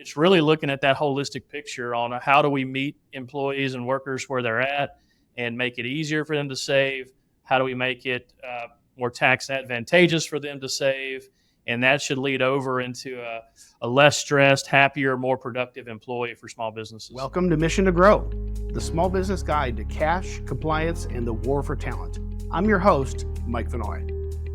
it's really looking at that holistic picture on how do we meet employees and workers where they're at and make it easier for them to save. How do we make it more tax advantageous for them to save? And that should lead over into a less stressed, happier, more productive employee for small businesses. Welcome to Mission to Grow, the small business guide to cash, compliance, and the war for talent. I'm your host, Mike Vannoy.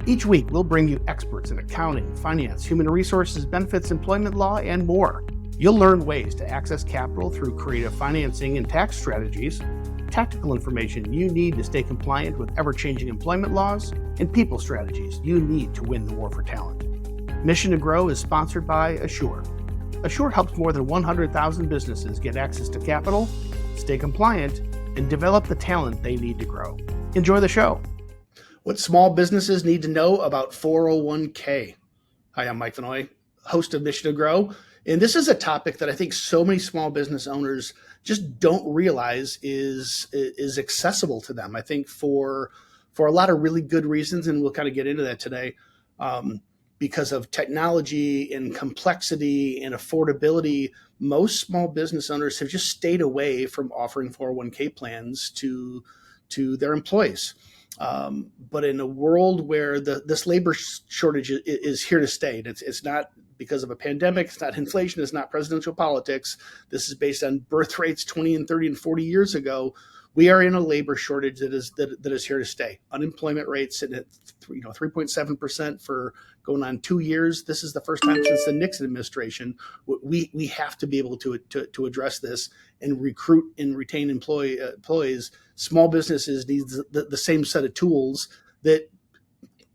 Each week, we'll bring you experts in accounting, finance, human resources, benefits, employment law, and more. You'll learn ways to access capital through creative financing and tax strategies, tactical information you need to stay compliant with ever-changing employment laws, and people strategies you need to win the war for talent. Mission to Grow is sponsored by Assure. Assure helps more than 100,000 businesses get access to capital, stay compliant, and develop the talent they need to grow. Enjoy the show. What small businesses need to know about 401k. Hi, I'm Mike Vannoy, host of Mission to Grow. And this is a topic that I think so many small business owners just don't realize is accessible to them. I think for a lot of really good reasons, and we'll kind of get into that today. Because of technology and complexity and affordability, most small business owners have just stayed away from offering 401k plans to their employees. But in a world where this labor shortage is here to stay, it's not because of a pandemic, it's not inflation, it's not presidential politics. This is based on birth rates 20 and 30 and 40 years ago. We are in a labor shortage that is here to stay. Unemployment rate sitting at 3.7% for going on 2 years. This is the first time since the Nixon administration. We have to be able to address this and recruit and retain employees. Small businesses need the same set of tools that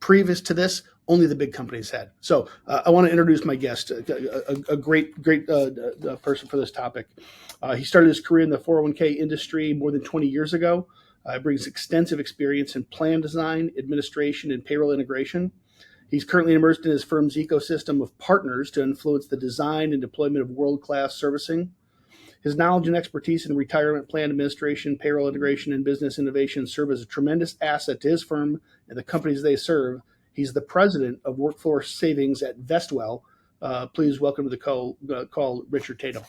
previous to this only the big companies had. So I want to introduce my guest, a great person for this topic. He started his career in the 401k industry more than 20 years ago. Brings extensive experience in plan design, administration, and payroll integration. He's currently immersed in his firm's ecosystem of partners to influence the design and deployment of world-class servicing. His knowledge and expertise in retirement plan administration, payroll integration, and business innovation serve as a tremendous asset to his firm and the companies they serve. He's the president of Workforce Savings at Vestwell. Please welcome to the call, Richard Tatum.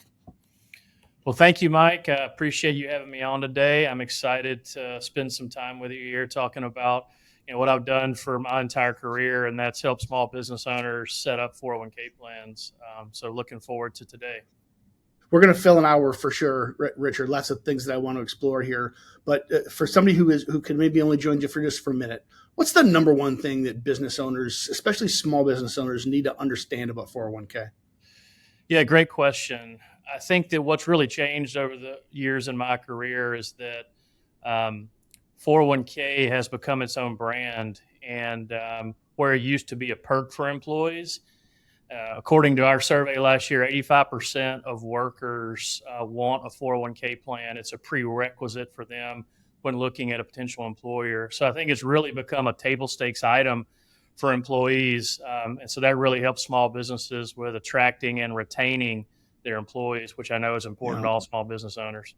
Well, thank you, Mike. I appreciate you having me on today. I'm excited to spend some time with you here talking about what I've done for my entire career, and that's help small business owners set up 401k plans. So looking forward to today. We're going to fill an hour for sure, Richard. Lots of things that I want to explore here. But for somebody who can maybe only join you for a minute, what's the number one thing that business owners, especially small business owners, need to understand about 401k? Yeah, great question. I think that what's really changed over the years in my career is that 401k has become its own brand, and where it used to be a perk for employees. According to our survey last year, 85% of workers want a 401k plan. It's a prerequisite for them when looking at a potential employer. So I think it's really become a table stakes item for employees. And so that really helps small businesses with attracting and retaining their employees, which I know is important to all small business owners.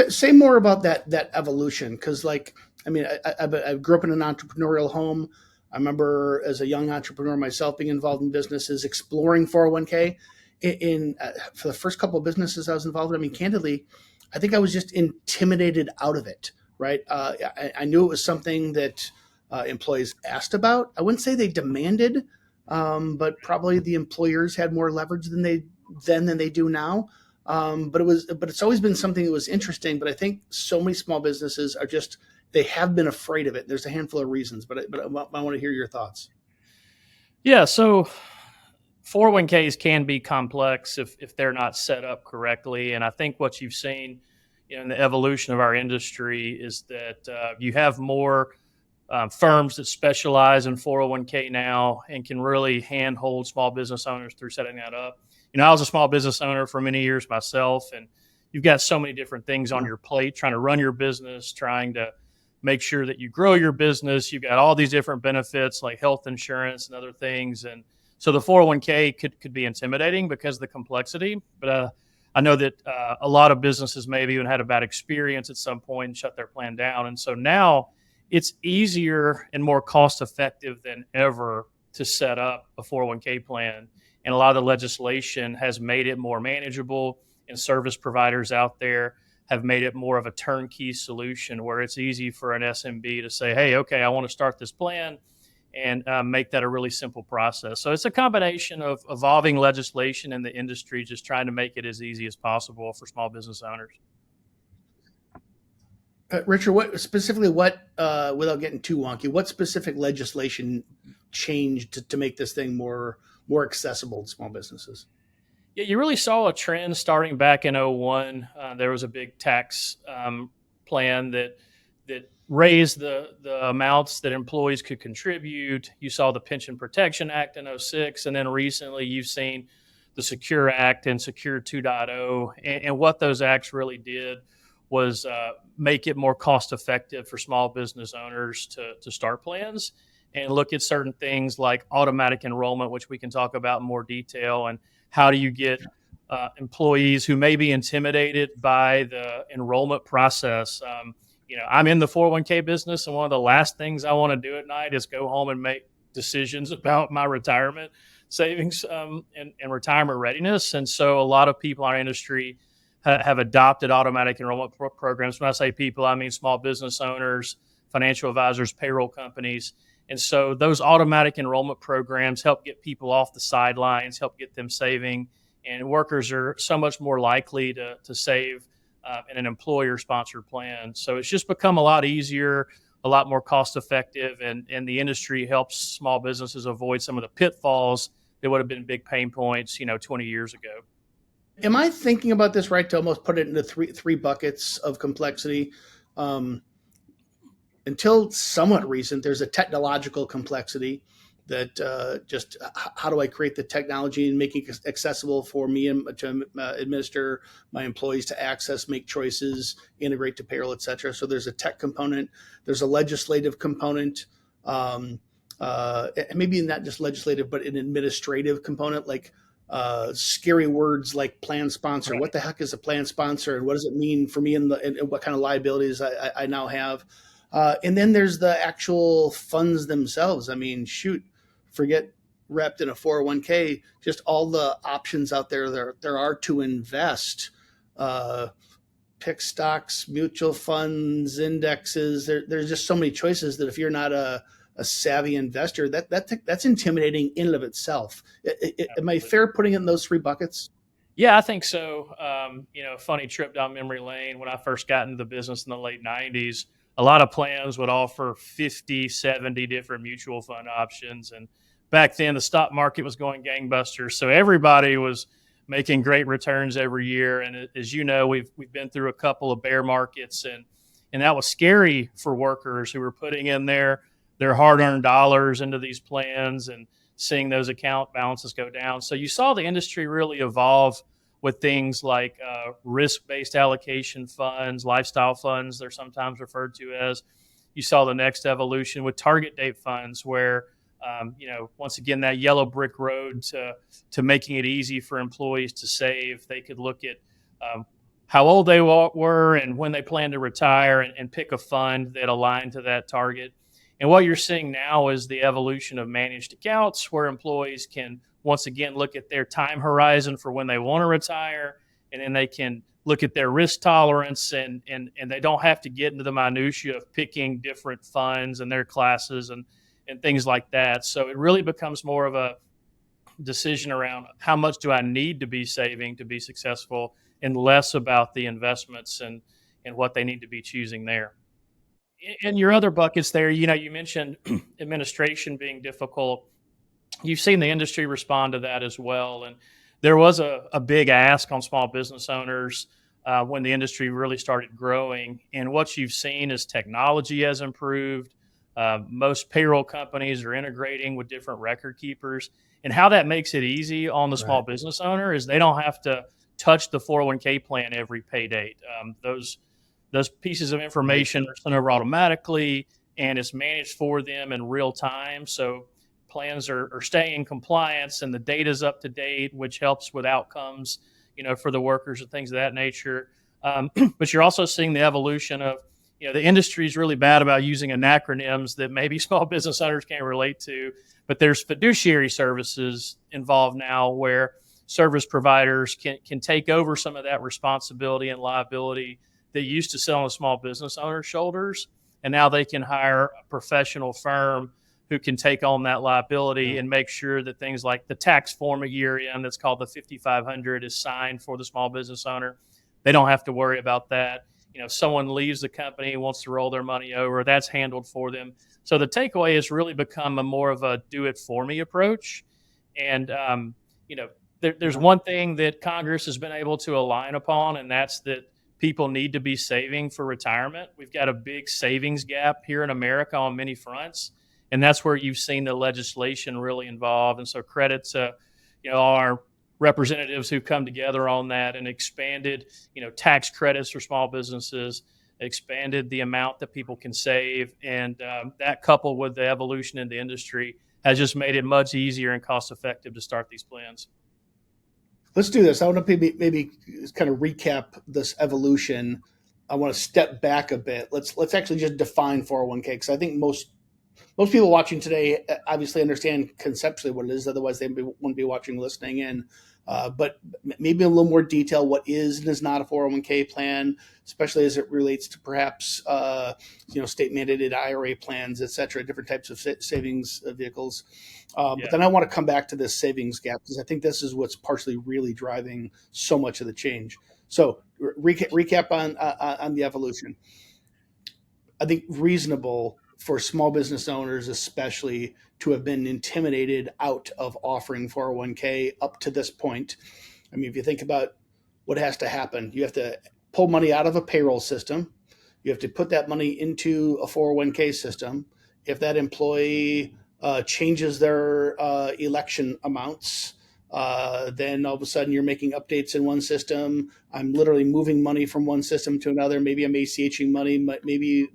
Say more about that evolution, because I grew up in an entrepreneurial home. I remember as a young entrepreneur myself being involved in businesses, exploring 401k. For the first couple of businesses I was involved in, candidly, I think I was just intimidated out of it, right? I knew it was something that employees asked about. I wouldn't say they demanded, but probably the employers had more leverage than they do now. But it's always been something that was interesting. But I think so many small businesses they have been afraid of it. There's a handful of reasons, but I want to hear your thoughts. Yeah, so 401ks can be complex if they're not set up correctly. And I think what you've seen in the evolution of our industry is that you have more firms that specialize in 401k now and can really handhold small business owners through setting that up. I was a small business owner for many years myself, and you've got so many different things on your plate, trying to run your business, trying to make sure that you grow your business. You've got all these different benefits like health insurance and other things. And so the 401k could be intimidating because of the complexity. But I know that a lot of businesses maybe even had a bad experience at some point and shut their plan down. And so now it's easier and more cost effective than ever to set up a 401k plan. and a lot of the legislation has made it more manageable, and service providers out there have made it more of a turnkey solution where it's easy for an SMB to say, hey, okay, I want to start this plan, and make that a really simple process. So it's a combination of evolving legislation in the industry, just trying to make it as easy as possible for small business owners. Richard, without getting too wonky, what specific legislation changed to make this thing more accessible to small businesses? Yeah, you really saw a trend starting back in '01. There was a big tax plan that raised the amounts that employees could contribute. You saw the Pension Protection Act in '06, and then recently you've seen the Secure Act and Secure 2.0. And what those acts really did was make it more cost effective for small business owners to start plans and look at certain things like automatic enrollment, which we can talk about in more detail, and how do you get employees who may be intimidated by the enrollment process. I'm in the 401k business, and one of the last things I want to do at night is go home and make decisions about my retirement savings and retirement readiness. And so a lot of people in our industry have adopted automatic enrollment programs. When I say people, I mean small business owners, financial advisors, payroll companies. And so those automatic enrollment programs help get people off the sidelines, help get them saving, and workers are so much more likely to save in an employer-sponsored plan. So it's just become a lot easier, a lot more cost-effective, and the industry helps small businesses avoid some of the pitfalls that would have been big pain points, 20 years ago. Am I thinking about this right to almost put it into three buckets of complexity? Until somewhat recent, there's a technological complexity that just how do I create the technology and make it accessible for me and to administer, my employees to access, make choices, integrate to payroll, et cetera. So there's a tech component. There's a legislative component, maybe not just legislative, but an administrative component, like scary words like plan sponsor. Right. What the heck is a plan sponsor, and what does it mean for me, and what kind of liabilities I now have? And then there's the actual funds themselves. I mean, forget wrapped in a 401k, just all the options out there are to invest. Pick stocks, mutual funds, indexes. There's just so many choices that if you're not a savvy investor, that's intimidating in and of itself. Am I fair putting it in those three buckets? Yeah, I think so. Funny trip down memory lane. When I first got into the business in the late 90s, a lot of plans would offer 50, 70 different mutual fund options. And back then the stock market was going gangbusters. So everybody was making great returns every year. And as you know, we've been through a couple of bear markets, and that was scary for workers who were putting in their hard-earned dollars into these plans and seeing those account balances go down. So you saw the industry really evolve with things like risk-based allocation funds, lifestyle funds, they're sometimes referred to as. You saw the next evolution with target date funds where, once again, that yellow brick road to making it easy for employees to save. They could look at how old they were and when they plan to retire and pick a fund that aligned to that target. And what you're seeing now is the evolution of managed accounts where employees can once again look at their time horizon for when they want to retire, and then they can look at their risk tolerance and they don't have to get into the minutia of picking different funds and their classes and things like that. So it really becomes more of a decision around how much do I need to be saving to be successful, and less about the investments and what they need to be choosing there. In your other buckets there, you mentioned administration being difficult. You've seen the industry respond to that as well. And there was a big ask on small business owners when the industry really started growing. And what you've seen is technology has improved. Most payroll companies are integrating with different record keepers. And how that makes it easy on the small business owner is they don't have to touch the 401k plan every pay date. Those pieces of information are sent over automatically, and it's managed for them in real time. So plans are staying in compliance, and the data is up to date, which helps with outcomes, for the workers and things of that nature. But you're also seeing the evolution of, the industry is really bad about using acronyms that maybe small business owners can't relate to, but there's fiduciary services involved now where service providers can take over some of that responsibility and liability that used to sit on a small business owner's shoulders. And now they can hire a professional firm who can take on that liability and make sure that things like the tax form a year in that's called the 5500 is signed for the small business owner. They don't have to worry about that. If someone leaves the company and wants to roll their money over, that's handled for them. So the takeaway has really become a more of a do it for me approach. And, there's one thing that Congress has been able to align upon, and that's that people need to be saving for retirement. We've got a big savings gap here in America on many fronts, and that's where you've seen the legislation really involved. And so credit to, our representatives who come together on that and expanded, tax credits for small businesses, expanded the amount that people can save. And that coupled with the evolution in the industry has just made it much easier and cost effective to start these plans. Let's do this. I want to maybe kind of recap this evolution. I want to step back a bit. Let's actually just define 401k, because I think most people watching today obviously understand conceptually what it is. Otherwise, they wouldn't be watching, listening in. But maybe a little more detail: what is and is not a 401k plan, especially as it relates to perhaps state mandated IRA plans, et cetera, different types of savings vehicles. But then I want to come back to this savings gap, because I think this is what's partially really driving so much of the change. So recap on the evolution. I think reasonable for small business owners, especially, to have been intimidated out of offering 401k up to this point. I mean, if you think about what has to happen, you have to pull money out of a payroll system. You have to put that money into a 401k system. If that employee changes their election amounts, then all of a sudden you're making updates in one system. I'm literally moving money from one system to another. Maybe I'm ACHing money. Maybe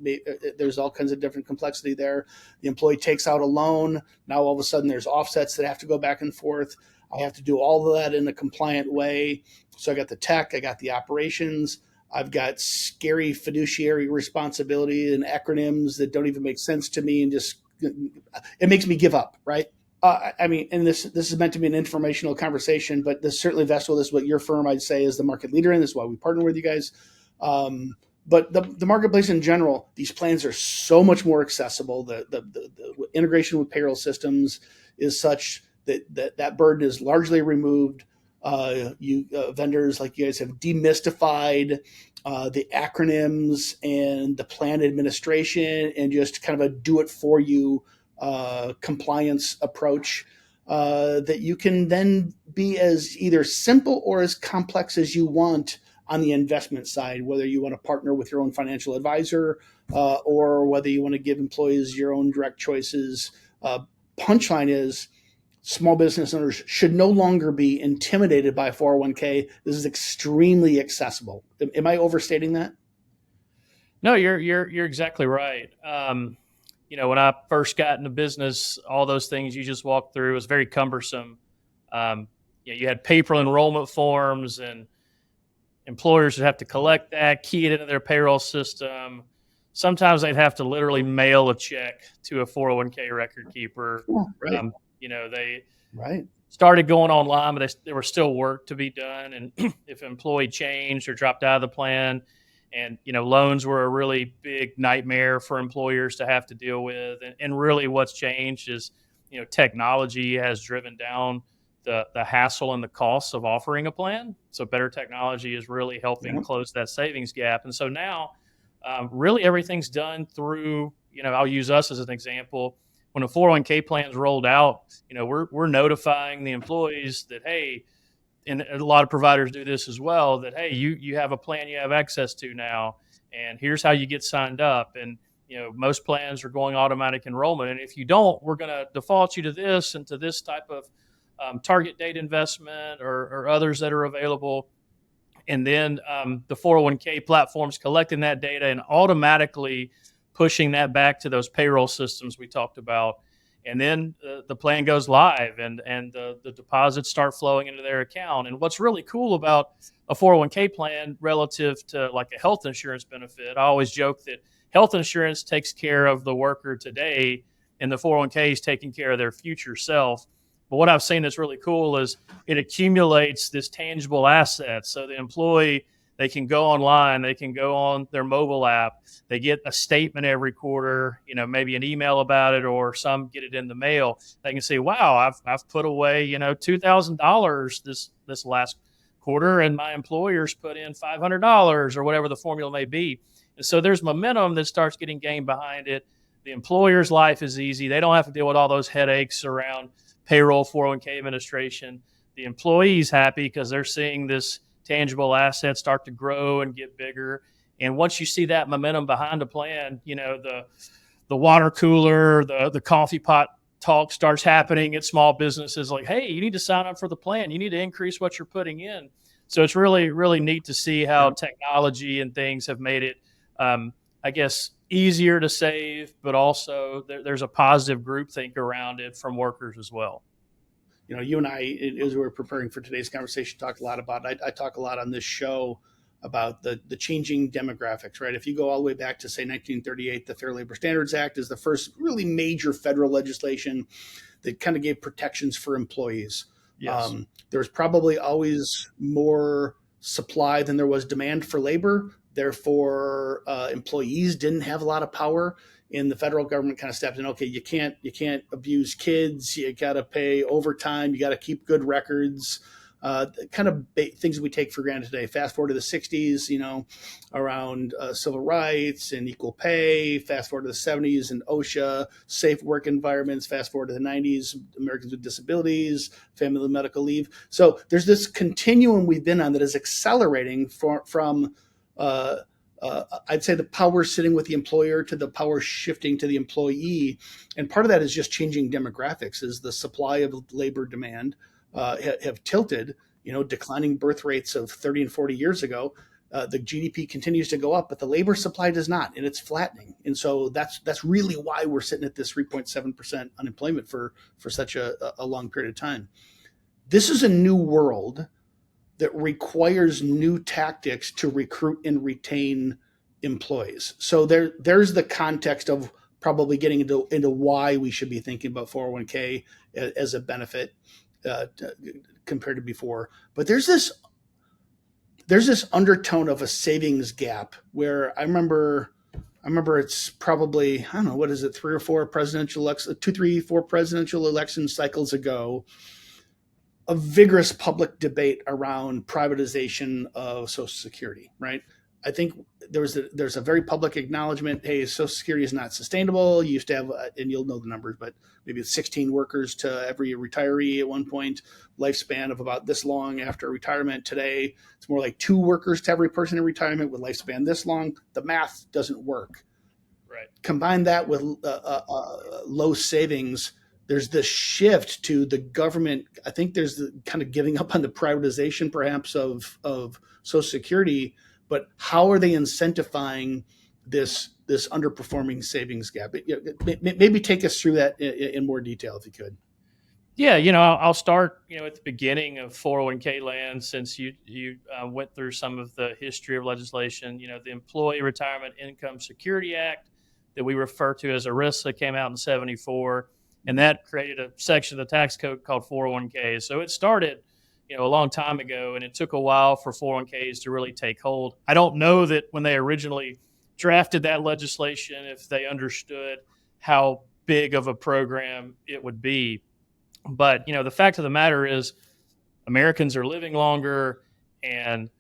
there's all kinds of different complexity there. The employee takes out a loan. Now all of a sudden there's offsets that have to go back and forth. I have to do all of that in a compliant way. So I got the tech, I got the operations, I've got scary fiduciary responsibility and acronyms that don't even make sense to me, and just it makes me give up, right? And this is meant to be an informational conversation, but this certainly, Vestwell, this is what your firm, I'd say, is the market leader in. This is why we partner with you guys. But the marketplace in general, these plans are so much more accessible. The integration with payroll systems is such that burden is largely removed. Vendors like you guys have demystified the acronyms and the plan administration, and just kind of a do-it-for-you compliance approach that you can then be as either simple or as complex as you want on the investment side, whether you want to partner with your own financial advisor or whether you want to give employees your own direct choices. Punchline is, small business owners should no longer be intimidated by 401k. This is extremely accessible. Am I overstating that? No, you're exactly right. When I first got into business, all those things you just walked through was very cumbersome. You had paper enrollment forms, and employers would have to collect that, key it into their payroll system. Sometimes they'd have to literally mail a check to a 401k record keeper. Yeah, right. They started going online, but there was still work to be done. And if an employee changed or dropped out of the plan, and loans were a really big nightmare for employers to have to deal with. And really, what's changed is technology has driven down the hassle and the costs of offering a plan. So better technology is really helping close that savings gap. And so now, really everything's done through. I'll use us as an example. When a 401k plan is rolled out, we're notifying the employees that, hey, and a lot of providers do this as well, that, hey, you have a plan you have access to now, and here's how you get signed up. And, most plans are going automatic enrollment. And if you don't, we're going to default you to this and to this type of target date investment or others that are available. And then the 401k platform's collecting that data and automatically pushing that back to those payroll systems we talked about. And then the plan goes live, and the deposits start flowing into their account. And what's really cool about a 401k plan relative to like a health insurance benefit, I always joke that health insurance takes care of the worker today, and the 401k is taking care of their future self. But what I've seen that's really cool is it accumulates this tangible asset. So the employee, they can go online, they can go on their mobile app, they get a statement every quarter, maybe an email about it, or some get it in the mail. They can say, wow, I've put away, $2,000 this last quarter, and my employer's put in $500 or whatever the formula may be. And so there's momentum that starts getting gained behind it. The employer's life is easy. They don't have to deal with all those headaches around payroll, 401k administration. The employee's happy because they're seeing this tangible asset start to grow and get bigger. And once you see that momentum behind a plan, the water cooler, the coffee pot talk starts happening at small businesses like, hey, you need to sign up for the plan. You need to increase what you're putting in. So it's really, really neat to see how technology and things have made it, I guess, easier to save, but also there's a positive groupthink around it from workers as well. You and I, as we were preparing for today's conversation, talked a lot about, I talk a lot on this show about the changing demographics, right? If you go all the way back to, say, 1938, the Fair Labor Standards Act is the first really major federal legislation that kind of gave protections for employees. Yes. There was probably always more supply than there was demand for labor. Therefore, employees didn't have a lot of power, and the federal government kind of stepped in. Okay, you can't abuse kids. You got to pay overtime. You got to keep good records. Kind of things we take for granted today. Fast forward to the 60s, around civil rights and equal pay. Fast forward to the 70s and OSHA, safe work environments. Fast forward to the 90s, Americans with disabilities, family medical leave. So there's this continuum we've been on that is accelerating from I'd say the power sitting with the employer to the power shifting to the employee. And part of that is just changing demographics as the supply of labor demand have tilted, declining birth rates of 30 and 40 years ago. The GDP continues to go up, but the labor supply does not, and it's flattening. And so that's really why we're sitting at this 3.7% unemployment for such a long period of time. This is a new world that requires new tactics to recruit and retain employees. So there's the context of probably getting into why we should be thinking about 401k as a benefit compared to before. But there's this undertone of a savings gap where I remember it's probably, I don't know, what is it, 3 or 4 presidential elections, 2, 3, 4 presidential election cycles ago, a vigorous public debate around privatization of Social Security, right? I think there's a very public acknowledgement, hey, Social Security is not sustainable. You used to have, and you'll know the numbers, but maybe 16 workers to every retiree at one point, lifespan of about this long after retirement. Today, it's more like 2 workers to every person in retirement with lifespan this long. The math doesn't work. Right. Combine that with low savings. There's this shift to the government. I think there's the kind of giving up on the privatization perhaps of Social Security, but how are they incentivizing this underperforming savings gap? Maybe take us through that in more detail if you could. Yeah, I'll start, at the beginning of 401k land, since you went through some of the history of legislation. The Employee Retirement Income Security Act that we refer to as ERISA came out in 74. And that created a section of the tax code called 401ks. So it started, a long time ago, and it took a while for 401ks to really take hold. I don't know that when they originally drafted that legislation, if they understood how big of a program it would be. But, the fact of the matter is Americans are living longer, and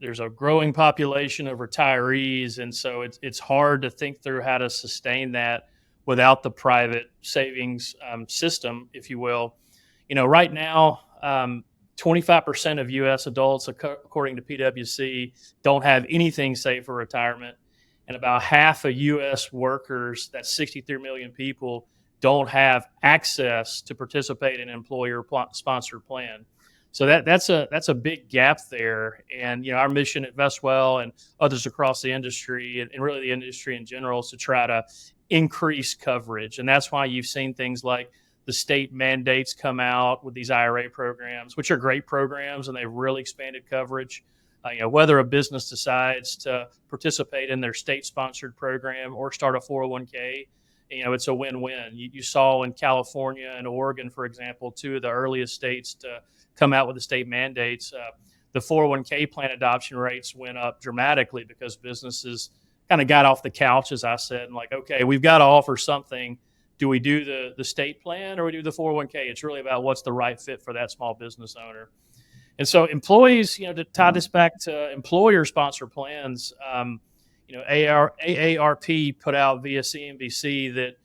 there's a growing population of retirees. And so it's hard to think through how to sustain that without the private savings system, if you will. Right now, 25% of U.S. adults, according to PwC, don't have anything saved for retirement. And about half of U.S. workers, that's 63 million people, don't have access to participate in an employer-sponsored plan. So that's a big gap there. And, our mission at Vestwell and others across the industry, and really the industry in general, is to try to increase coverage. And that's why you've seen things like the state mandates come out with these IRA programs, which are great programs, and they've really expanded coverage. whether a business decides to participate in their state-sponsored program or start a 401k, it's a win-win. You saw in California and Oregon, for example, two of the earliest states to come out with the state mandates. The 401k plan adoption rates went up dramatically because businesses kind of got off the couch, as I said, and like, okay, we've got to offer something. Do we do the state plan or we do the 401k? It's really about what's the right fit for that small business owner. And so employees, to tie this back to employer sponsor plans, AARP put out via CNBC that,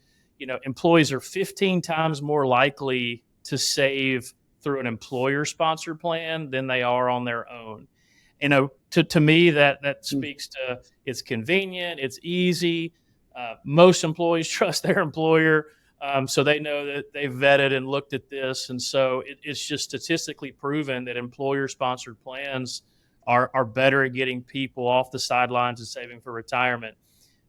employees are 15 times more likely to save through an employer sponsored plan than they are on their own. To me, that speaks to it's convenient, it's easy. Most employees trust their employer. So they know that they've vetted and looked at this. And so it's just statistically proven that employer-sponsored plans are better at getting people off the sidelines and saving for retirement.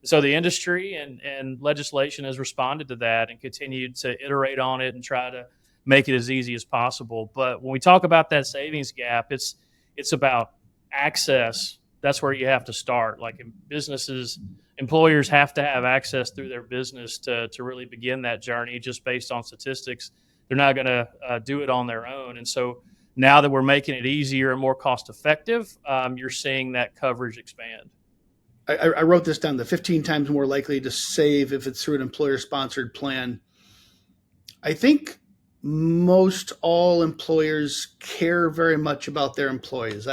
So the industry and legislation has responded to that and continued to iterate on it and try to make it as easy as possible. But when we talk about that savings gap, it's about access. That's where you have to start. Like in businesses, employers have to have access through their business to really begin that journey just based on statistics. They're not going to do it on their own. And so now that we're making it easier and more cost effective, you're seeing that coverage expand. I wrote this down, the 15 times more likely to save if it's through an employer-sponsored plan. I think most all employers care very much about their employees.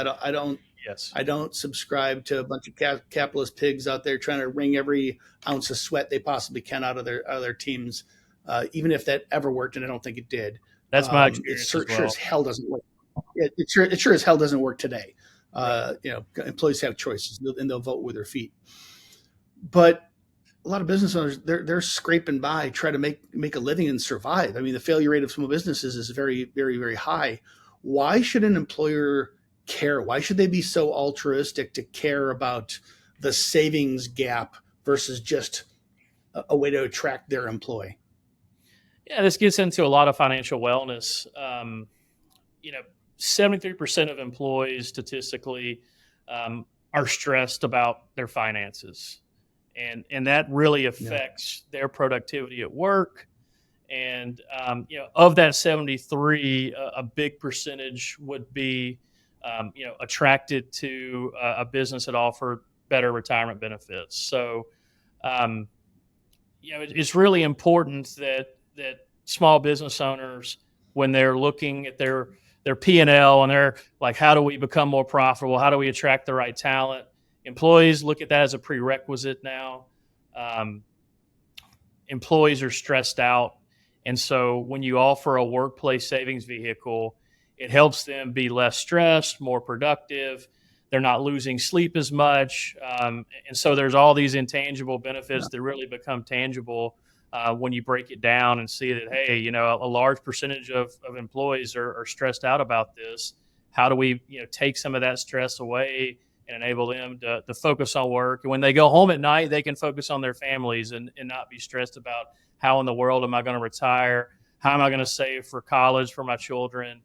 Yes. I don't subscribe to a bunch of capitalist pigs out there trying to wring every ounce of sweat they possibly can out of their teams, even if that ever worked, and I don't think it did. That's my experience. Sure as hell doesn't work. It sure as hell doesn't work today. Employees have choices, and they'll vote with their feet. But a lot of business owners, they're scraping by, try to make a living and survive. I mean, the failure rate of small businesses is very, very, very high. Why should an employer care? Why should they be so altruistic to care about the savings gap versus just a way to attract their employee? Yeah, this gets into a lot of financial wellness. 73% of employees statistically are stressed about their finances. And that really affects their productivity at work. And, of that 73, a big percentage would be, attracted to a business that offered better retirement benefits. So, it's really important that small business owners, when they're looking at their P&L and they're like, how do we become more profitable? How do we attract the right talent? Employees look at that as a prerequisite now. Employees are stressed out. And so when you offer a workplace savings vehicle, it helps them be less stressed, more productive. They're not losing sleep as much. And so there's all these intangible benefits that really become tangible when you break it down and see that, hey, a large percentage of employees are stressed out about this. How do we, take some of that stress away and enable them to focus on work? And when they go home at night, they can focus on their families and not be stressed about how in the world am I going to retire? How am I going to save for college for my children?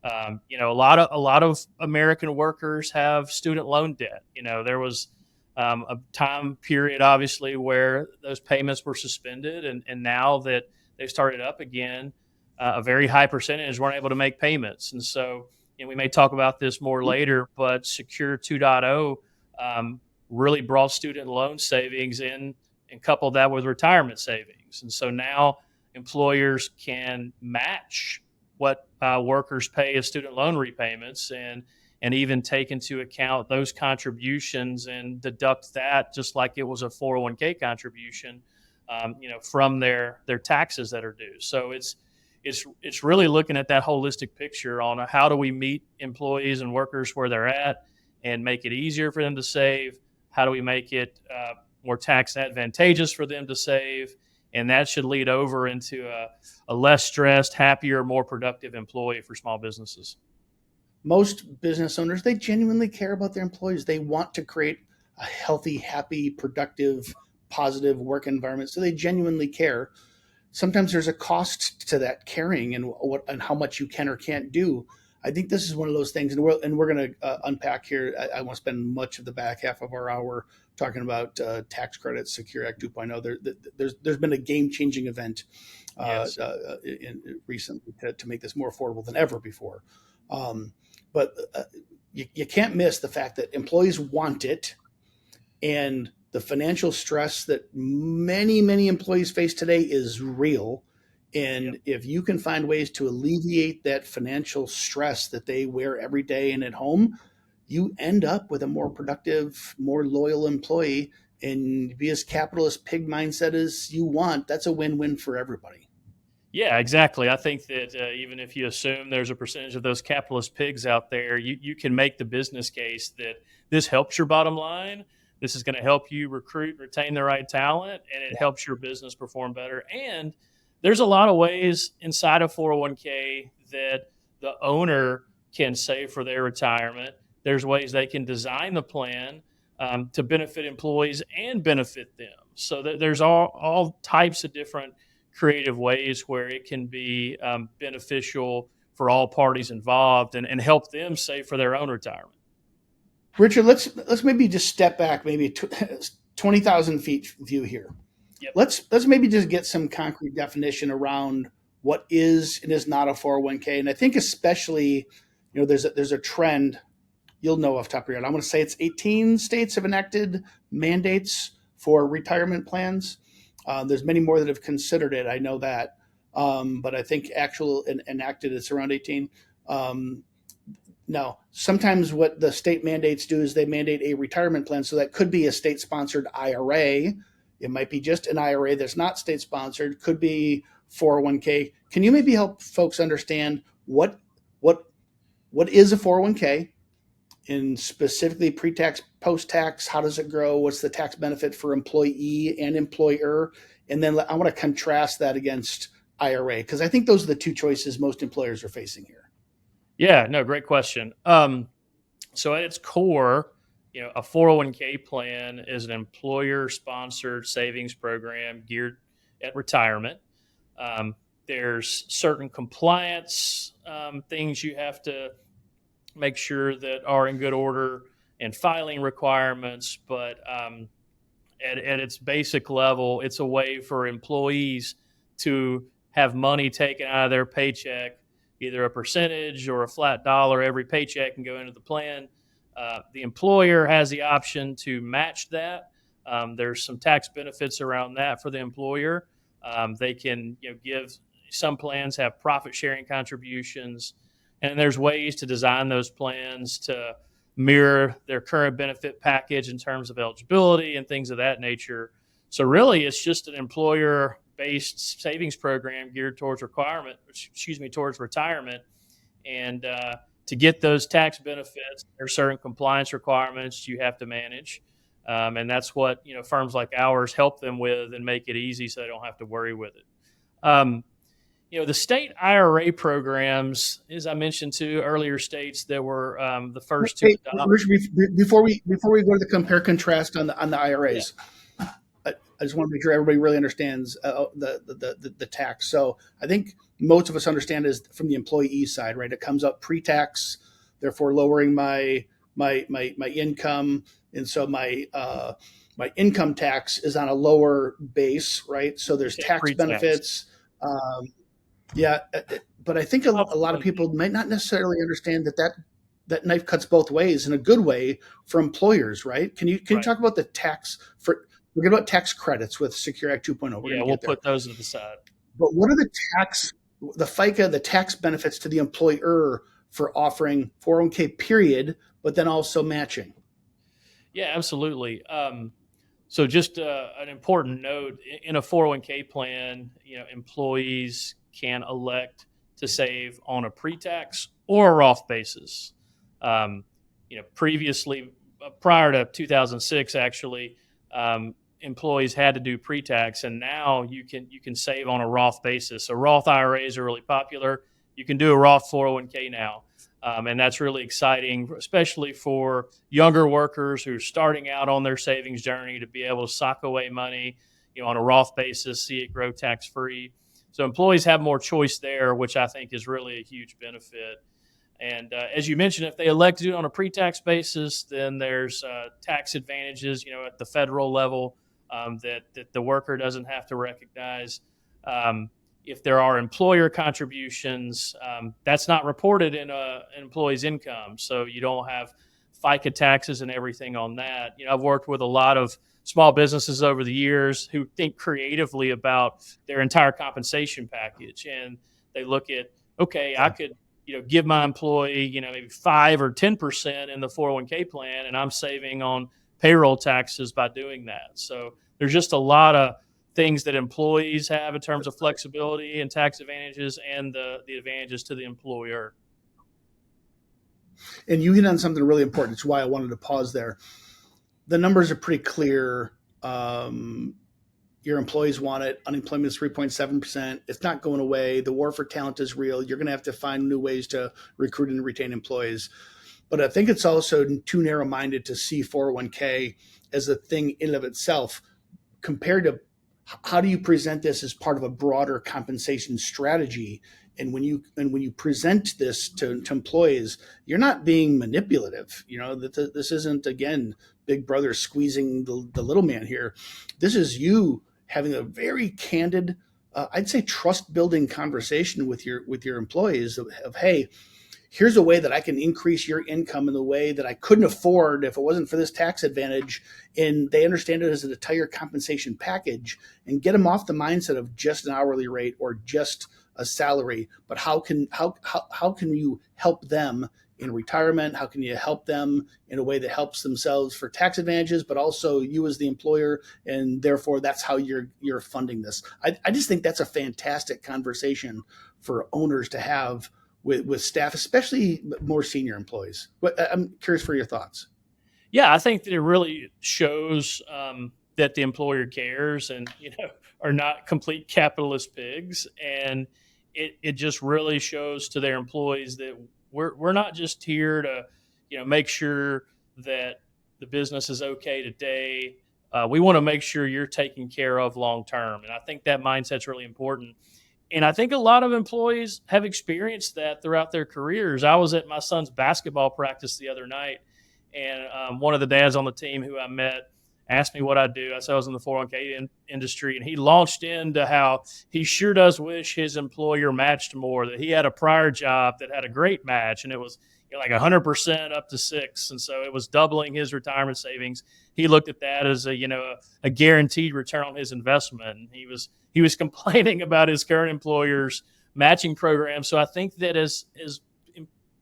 A lot of American workers have student loan debt. There was a time period, obviously, where those payments were suspended. And now that they've started up again, a very high percentage weren't able to make payments. And so, we may talk about this more later, but Secure 2.0 really brought student loan savings in and coupled that with retirement savings. And so now employers can match what workers pay as student loan repayments and even take into account those contributions and deduct that just like it was a 401k contribution, from their taxes that are due. So it's really looking at that holistic picture on how do we meet employees and workers where they're at and make it easier for them to save? How do we make it more tax advantageous for them to save? And that should lead over into a less stressed, happier, more productive employee for small businesses. Most business owners, they genuinely care about their employees. They want to create a healthy, happy, productive, positive work environment. So they genuinely care. Sometimes there's a cost to that caring and how much you can or can't do. I think this is one of those things, and we're going to unpack here. I want to spend much of the back half of our hour talking about tax credits, Secure Act 2.0. There's been a game changing event Yes. recently to make this more affordable than ever before. But you can't miss the fact that employees want it, and the financial stress that many employees face today is real. And Yep. if you can find ways to alleviate that financial stress that they wear every day and at home, you end up with a more productive, more loyal employee, and be as capitalist pig mindset as you want. That's a win-win for everybody. Yeah, exactly. I think that even if you assume there's a percentage of those capitalist pigs out there, you can make the business case that this helps your bottom line. This is going to help you recruit and retain the right talent, and it helps your business perform better. And there's a lot of ways inside of 401k that the owner can save for their retirement. There's ways they can design the plan to benefit employees and benefit them. So that there's all types of different creative ways where it can be beneficial for all parties involved and help them save for their own retirement. Richard, let's maybe just step back, maybe 20,000 feet view here. Yep. Let's maybe just get some concrete definition around what is and is not a 401k. And I think especially, there's a trend. You'll know off the top of your head. I'm going to say it's 18 states have enacted mandates for retirement plans. There's many more that have considered it. I know that, but I think actual enacted it's around 18. Now, sometimes what the state mandates do is they mandate a retirement plan. So that could be a state-sponsored IRA. It might be just an IRA that's not state-sponsored. Could be 401k. Can you maybe help folks understand what is a 401k, and specifically pre-tax, post-tax? How does it grow? What's the tax benefit for employee and employer? And then I want to contrast that against IRA, because I think those are the two choices most employers are facing here. Yeah, no, great question. So at its core, a 401k plan is an employer-sponsored savings program geared at retirement. There's certain compliance things you have to make sure that are in good order and filing requirements. But at its basic level, it's a way for employees to have money taken out of their paycheck, either a percentage or a flat dollar every paycheck, can go into the plan. The employer has the option to match that. There's some tax benefits around that for the employer. They can give, some plans have profit sharing contributions, and there's ways to design those plans to mirror their current benefit package in terms of eligibility and things of that nature. So really, it's just an employer-based savings program geared towards towards retirement. And to get those tax benefits, there are certain compliance requirements you have to manage. And that's what firms like ours help them with and make it easy so they don't have to worry with it. The state IRA programs, as I mentioned to earlier, states that were the first to adopt. Before we go to the compare contrast on the IRAs, yeah. I just want to make sure everybody really understands the tax. So I think most of us understand is from the employee side, right? It comes up pre-tax, therefore lowering my income, and so my income tax is on a lower base, right? So there's tax pre-tax benefits. Yeah, but I think a lot of people might not necessarily understand that knife cuts both ways in a good way for employers, right? Can you talk about the tax for? We're going to about tax credits with Secure Act 2.0. We'll put those to the side. But what are the FICA, the tax benefits to the employer for offering 401k period, but then also matching? Yeah, absolutely. So just an important note, in a 401k plan, employees can elect to save on a pre-tax or a Roth basis. Previously, prior to 2006, actually, employees had to do pre-tax, and now you can save on a Roth basis. So Roth IRAs are really popular. You can do a Roth 401k now. And that's really exciting, especially for younger workers who are starting out on their savings journey, to be able to sock away money, on a Roth basis, see it grow tax-free. So employees have more choice there, which I think is really a huge benefit. And as you mentioned, if they elect to do it on a pre-tax basis, then there's tax advantages, at the federal level that the worker doesn't have to recognize. If there are employer contributions, that's not reported in an employee's income, so you don't have FICA taxes and everything on that. I've worked with a lot of small businesses over the years who think creatively about their entire compensation package, and they look at, okay, I could give my employee, maybe 5 or 10% in the 401k plan, and I'm saving on payroll taxes by doing that. So there's just a lot of things that employees have in terms of flexibility and tax advantages, and the advantages to the employer. And you hit on something really important. It's why I wanted to pause there. The numbers are pretty clear. Your employees want it. Unemployment is 3.7%. It's not going away. The war for talent is real. You're going to have to find new ways to recruit and retain employees. But I think it's also too narrow-minded to see 401k as a thing in and of itself, compared to how do you present this as part of a broader compensation strategy. And when you present this to employees, you're not being manipulative. This isn't, again, Big Brother squeezing the little man here. This is you having a very candid, I'd say, trust building conversation with your employees of, hey, here's a way that I can increase your income in the way that I couldn't afford if it wasn't for this tax advantage. And they understand it as an entire compensation package, and get them off the mindset of just an hourly rate or just a salary. But how can you help them in retirement? How can you help them in a way that helps themselves for tax advantages, but also you as the employer, and therefore that's how you're funding this. I just think that's a fantastic conversation for owners to have with staff, especially more senior employees. But I'm curious for your thoughts. Yeah, I think that it really shows that the employer cares, and are not complete capitalist pigs, and it just really shows to their employees that we're not just here to make sure that the business is okay today. We want to make sure you're taken care of long term, and I think that mindset's really important. And I think a lot of employees have experienced that throughout their careers. I was at my son's basketball practice the other night, and one of the dads on the team who I met asked me what I do. I said I was in the 401k industry, and he launched into how he sure does wish his employer matched more, that he had a prior job that had a great match, and it was like 100% up to 6. And so it was doubling his retirement savings. He looked at that as a guaranteed return on his investment. And he was complaining about his current employer's matching program. So I think that as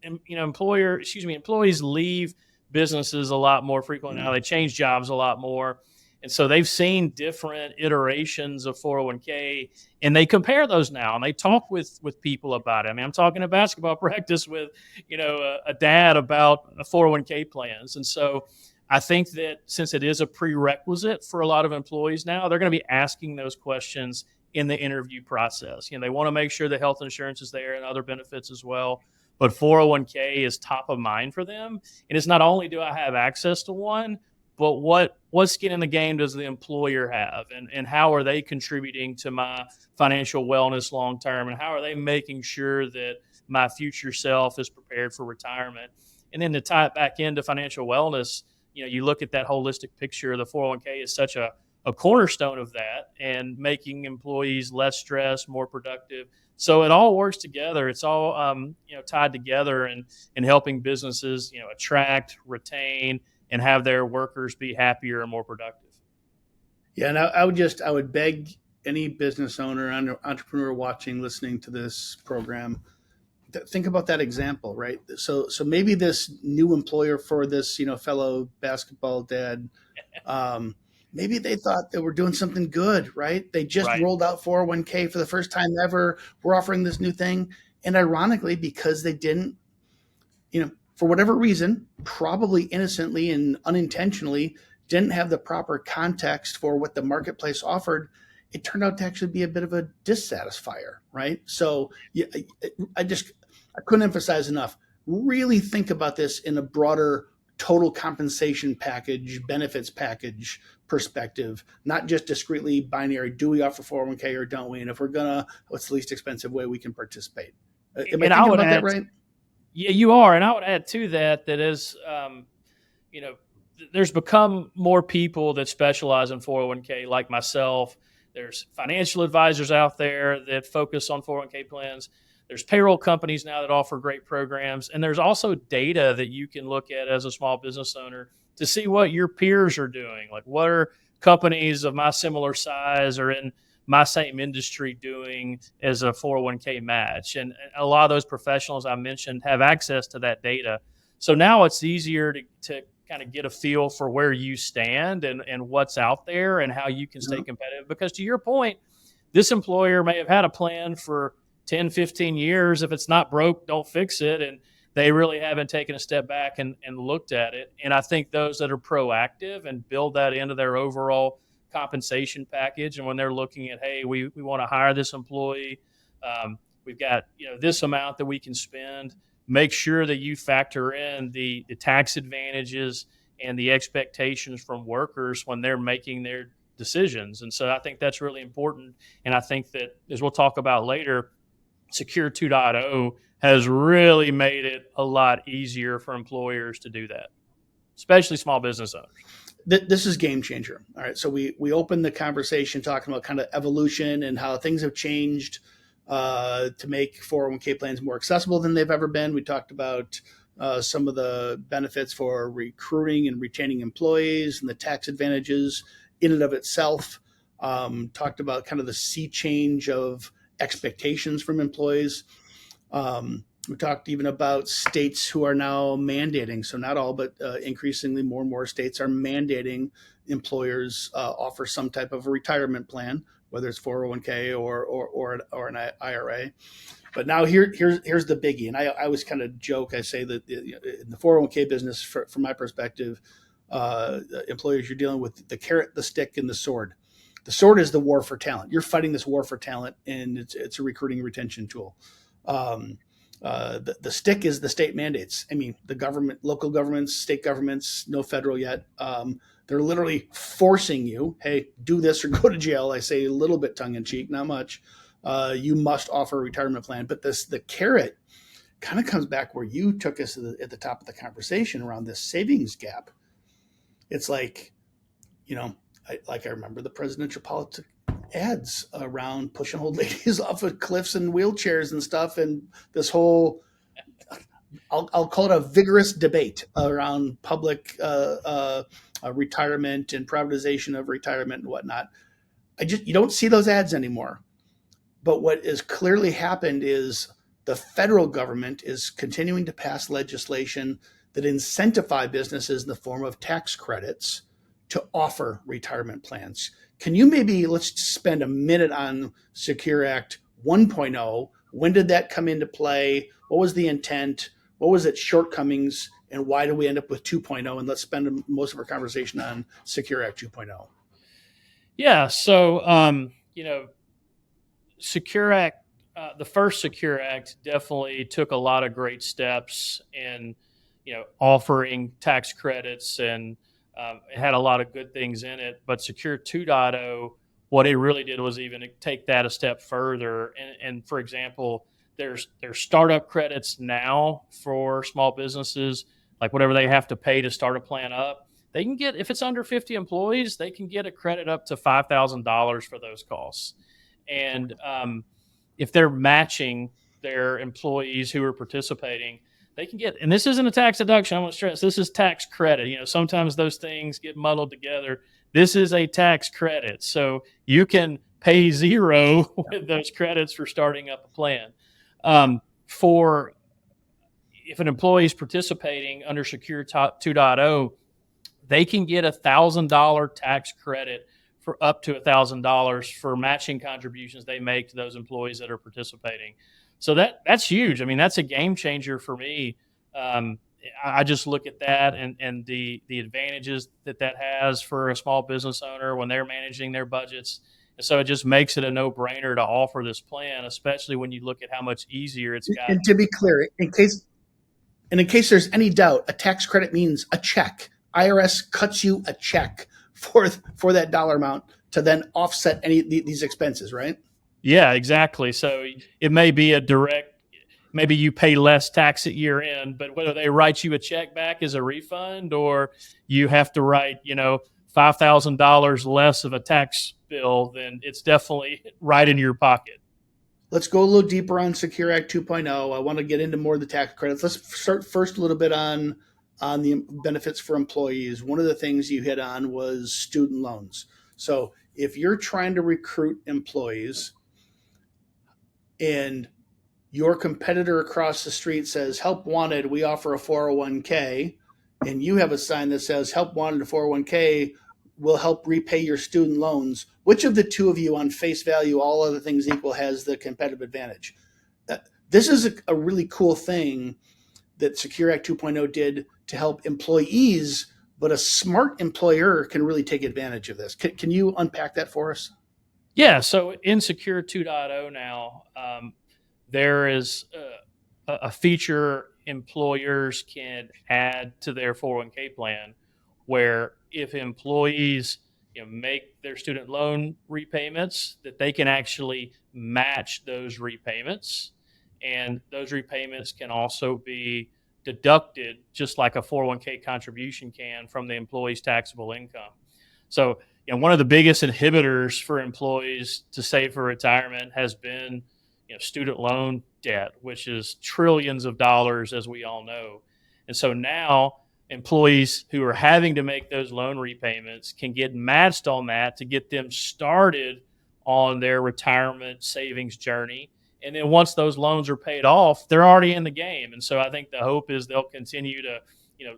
employees leave businesses a lot more frequently now. They change jobs a lot more. And so they've seen different iterations of 401k, and they compare those now, and they talk with people about it. I mean, I'm talking at basketball practice with, a dad about 401k plans. And so I think that since it is a prerequisite for a lot of employees now, they're going to be asking those questions in the interview process. They want to make sure the health insurance is there and other benefits as well. But 401k is top of mind for them. And it's not only do I have access to one, but what skin in the game does the employer have? And how are they contributing to my financial wellness long term? And how are they making sure that my future self is prepared for retirement? And then to tie it back into financial wellness, you look at that holistic picture. The 401k is such a cornerstone of that, and making employees less stressed, more productive. So it all works together. It's all tied together, and helping businesses attract, retain, and have their workers be happier and more productive. Yeah, and I would beg any business owner, entrepreneur watching, listening to this program, think about that example, right? So maybe this new employer for this fellow basketball dad, maybe they thought they were doing something good, right? They just rolled out 401k for the first time ever. We're offering this new thing. And ironically, because they didn't, for whatever reason, probably innocently and unintentionally, didn't have the proper context for what the marketplace offered, it turned out to actually be a bit of a dissatisfier, right? So I couldn't emphasize enough. Really think about this in a broader total compensation package, benefits package perspective, not just discretely binary. Do we offer 401k or don't we? And if we're gonna, what's the least expensive way we can participate? Am I thinking about that right? Yeah, you are, and I would add to that as you know, there's become more people that specialize in 401k, like myself. There's financial advisors out there that focus on 401k plans. There's payroll companies now that offer great programs, and there's also data that you can look at as a small business owner to see what your peers are doing. Like, what are companies of my similar size or in my same industry doing as a 401k match? And a lot of those professionals I mentioned have access to that data. So now it's easier to kind of get a feel for where you stand and what's out there and how you can stay competitive. Because to your point, this employer may have had a plan for 10, 15 years. If it's not broke, don't fix it. And they really haven't taken a step back and looked at it. And I think those that are proactive and build that into their overall compensation package, and when they're looking at, hey, we want to hire this employee, we've got this amount that we can spend. Make sure that you factor in the tax advantages and the expectations from workers when they're making their decisions. And so I think that's really important. And I think that, as we'll talk about later, Secure 2.0 has really made it a lot easier for employers to do that, especially small business owners. This is game changer. All right. So we opened the conversation talking about kind of evolution and how things have changed to make 401k plans more accessible than they've ever been. We talked about some of the benefits for recruiting and retaining employees and the tax advantages in and of itself. Talked about kind of the sea change of expectations from employees. We talked even about states who are now mandating, so not all, but increasingly more and more states are mandating employers offer some type of a retirement plan, whether it's 401k or an IRA. But now here's the biggie, and I always kind of joke. I say that in the 401k business, from my perspective, employers, you're dealing with the carrot, the stick, and the sword. The sword is the war for talent. You're fighting this war for talent, and it's a recruiting and retention tool. The stick is the state mandates. I mean, the government, local governments, state governments, no federal yet. They're literally forcing you, hey, do this or go to jail. I say a little bit tongue in cheek, not much. You must offer a retirement plan. But the carrot kind of comes back where you took us at the top of the conversation around this savings gap. It's like, I remember the presidential politics ads around pushing old ladies off of cliffs and wheelchairs and stuff, and this whole I'll call it a vigorous debate around public retirement and privatization of retirement and whatnot. You don't see those ads anymore. But what has clearly happened is the federal government is continuing to pass legislation that incentivize businesses in the form of tax credits to offer retirement plans. Can you let's spend a minute on Secure Act 1.0? When did that come into play? What was the intent? What was its shortcomings? And why do we end up with 2.0? And let's spend most of our conversation on Secure Act 2.0. Yeah. So, Secure Act, the first Secure Act definitely took a lot of great steps in, offering tax credits, and it had a lot of good things in it. But Secure 2.0, what it really did was even take that a step further. And for example, there's startup credits now for small businesses, like whatever they have to pay to start a plan up. They can get, if it's under 50 employees, they can get a credit up to $5,000 for those costs. And if they're matching their employees who are participating, they can get, and this isn't a tax deduction, I want to stress, this is tax credit. Sometimes those things get muddled together. This is a tax credit. So you can pay zero with those credits for starting up a plan. If an employee is participating under Secure 2.0, they can get $1,000 tax credit for up to $1,000 for matching contributions they make to those employees that are participating. So that's huge. I mean, that's a game changer for me. I just look at that and the advantages that has for a small business owner when they're managing their budgets. And so it just makes it a no-brainer to offer this plan, especially when you look at how much easier it's gotten. And to be clear, in case there's any doubt, a tax credit means a check. IRS cuts you a check for that dollar amount to then offset any these expenses, right? Yeah, exactly. So it may be a direct, maybe you pay less tax at year end, but whether they write you a check back as a refund or you have to write, $5,000 less of a tax bill, then it's definitely right in your pocket. Let's go a little deeper on Secure Act 2.0. I want to get into more of the tax credits. Let's start first a little bit on the benefits for employees. One of the things you hit on was student loans. So if you're trying to recruit employees and your competitor across the street says, help wanted, we offer a 401k, and you have a sign that says, help wanted, a 401k will help repay your student loans, which of the two of you, on face value, all other things equal, has the competitive advantage? This is a really cool thing that Secure Act 2.0 did to help employees, but a smart employer can really take advantage of this. Can you unpack that for us? Yeah, so in Secure 2.0 now, there is a feature employers can add to their 401k plan where if employees make their student loan repayments, that they can actually match those repayments. And those repayments can also be deducted just like a 401k contribution can from the employee's taxable income. So, one of the biggest inhibitors for employees to save for retirement has been student loan debt, which is trillions of dollars, as we all know. And so now employees who are having to make those loan repayments can get matched on that to get them started on their retirement savings journey. And then once those loans are paid off, they're already in the game. And so I think the hope is they'll continue to,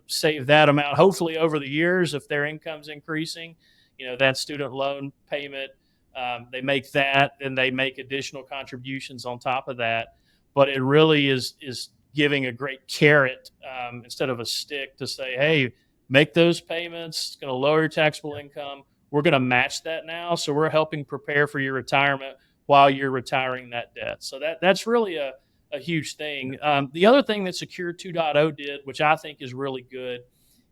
save that amount, hopefully over the years, if their income's increasing, that student loan payment, they make that, then they make additional contributions on top of that. But it really is giving a great carrot instead of a stick to say, hey, make those payments. It's going to lower your taxable income. We're going to match that now. So we're helping prepare for your retirement while you're retiring that debt. So that's really a huge thing. The other thing that Secure 2.0 did, which I think is really good,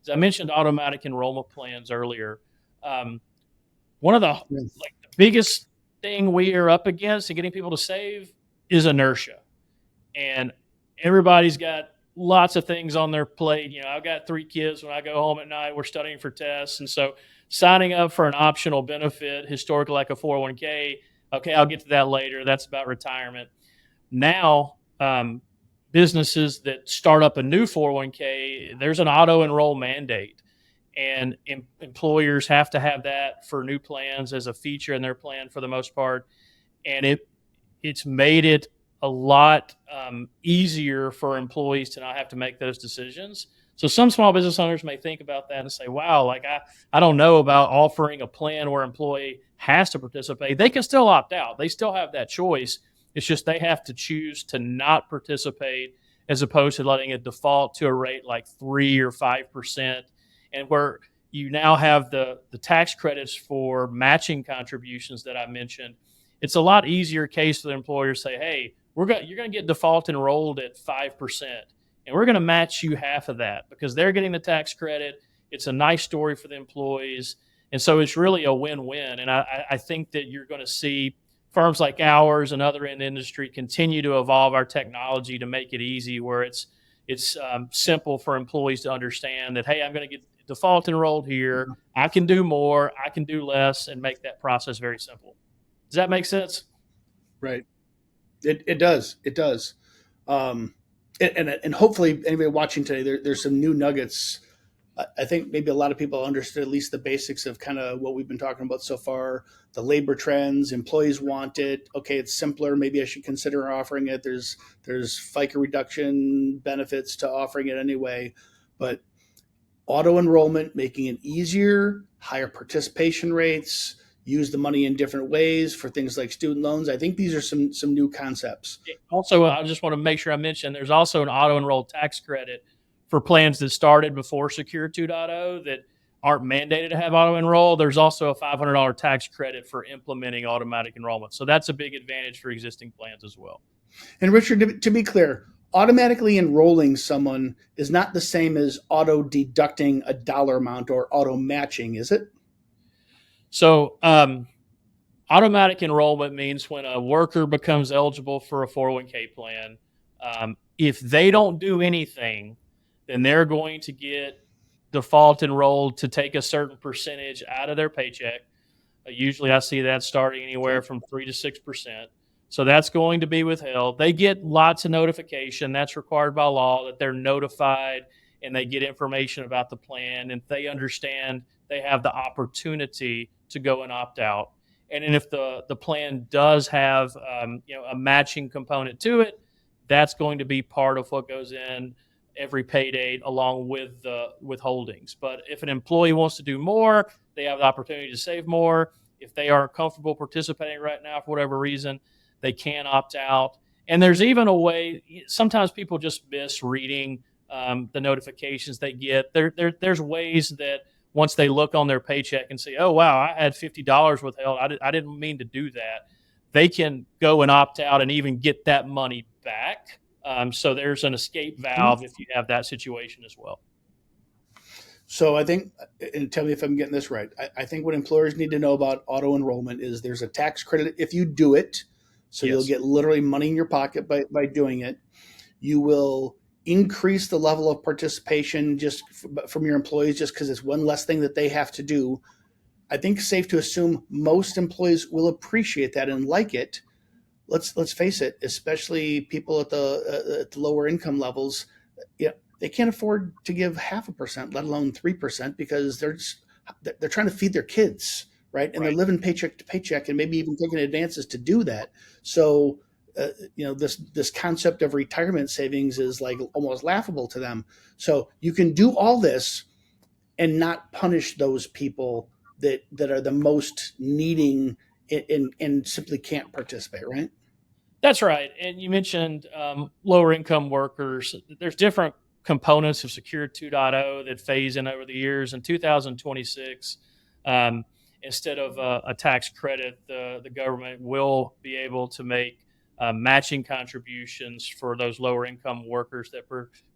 is I mentioned automatic enrollment plans earlier. One of the biggest thing we are up against in getting people to save is inertia. And everybody's got lots of things on their plate. I've got 3 kids. When I go home at night, we're studying for tests. And so signing up for an optional benefit, historically like a 401k, okay, I'll get to that later. That's about retirement. Now, businesses that start up a new 401k, there's an auto-enroll mandate. And employers have to have that for new plans as a feature in their plan for the most part. And it's made it a lot easier for employees to not have to make those decisions. So some small business owners may think about that and say, wow, like I don't know about offering a plan where employee has to participate. They can still opt out. They still have that choice. It's just they have to choose to not participate as opposed to letting it default to a rate like 3 or 5%. And where you now have the tax credits for matching contributions that I mentioned, it's a lot easier case for the employer to say, hey, you're going to get default enrolled at 5%, and we're going to match you half of that because they're getting the tax credit. It's a nice story for the employees. And so it's really a win-win. And I think that you're going to see firms like ours and other in the industry continue to evolve our technology to make it easy where it's simple for employees to understand that, hey, I'm going to get default enrolled here. I can do more, I can do less, and make that process very simple. Does that make sense? Right. It does. It does. And hopefully anybody watching today, there's some new nuggets. I think maybe a lot of people understood at least the basics of kind of what we've been talking about so far. The labor trends, employees want it. Okay, it's simpler. Maybe I should consider offering it. There's FICA reduction benefits to offering it anyway. But auto enrollment, making it easier, higher participation rates, use the money in different ways for things like student loans. I think these are some new concepts. Also, I just want to make sure I mention there's also an auto-enrolled tax credit for plans that started before Secure 2.0 that aren't mandated to have auto-enroll. There's also a $500 tax credit for implementing automatic enrollment. So that's a big advantage for existing plans as well. And Richard, to be clear, automatically enrolling someone is not the same as auto deducting a dollar amount or auto matching, is it? So automatic enrollment means when a worker becomes eligible for a 401k plan, If they don't do anything, then they're going to get default enrolled to take a certain percentage out of their paycheck. Usually I see that starting anywhere from 3 to 6%. So that's going to be withheld. They get lots of notification. That's required by law that they're notified and they get information about the plan and they understand they have the opportunity to go and opt out. And then if the plan does have a matching component to it, that's going to be part of what goes in every pay date along with the withholdings. But if an employee wants to do more, they have the opportunity to save more. If they aren't comfortable participating right now for whatever reason, they can opt out. And there's even a way, sometimes people just miss reading the notifications they get. There's ways that once they look on their paycheck and say, oh, wow, I had $50 withheld. I didn't mean to do that. They can go and opt out and even get that money back. So there's an escape valve if you have that situation as well. So I think, and tell me if I'm getting this right, I think what employers need to know about auto enrollment is there's a tax credit if you do it. So Yes. You'll get literally money in your pocket by doing it. You will increase the level of participation just from your employees just because it's one less thing that they have to do. I think it's safe to assume most employees will appreciate that and like it. Let's face it, especially people at the lower income levels, they can't afford to give 0.5%, let alone 3%, because they're trying to feed their kids, right? And they're living paycheck to paycheck, and maybe even taking advances to do that. So, this concept of retirement savings is like almost laughable to them. So you can do all this and not punish those people that are the most needing and simply can't participate, right? That's right. And you mentioned lower income workers. There's different components of Secure 2.0 that phase in over the years. In 2026, instead of a tax credit, the government will be able to make matching contributions for those lower income workers that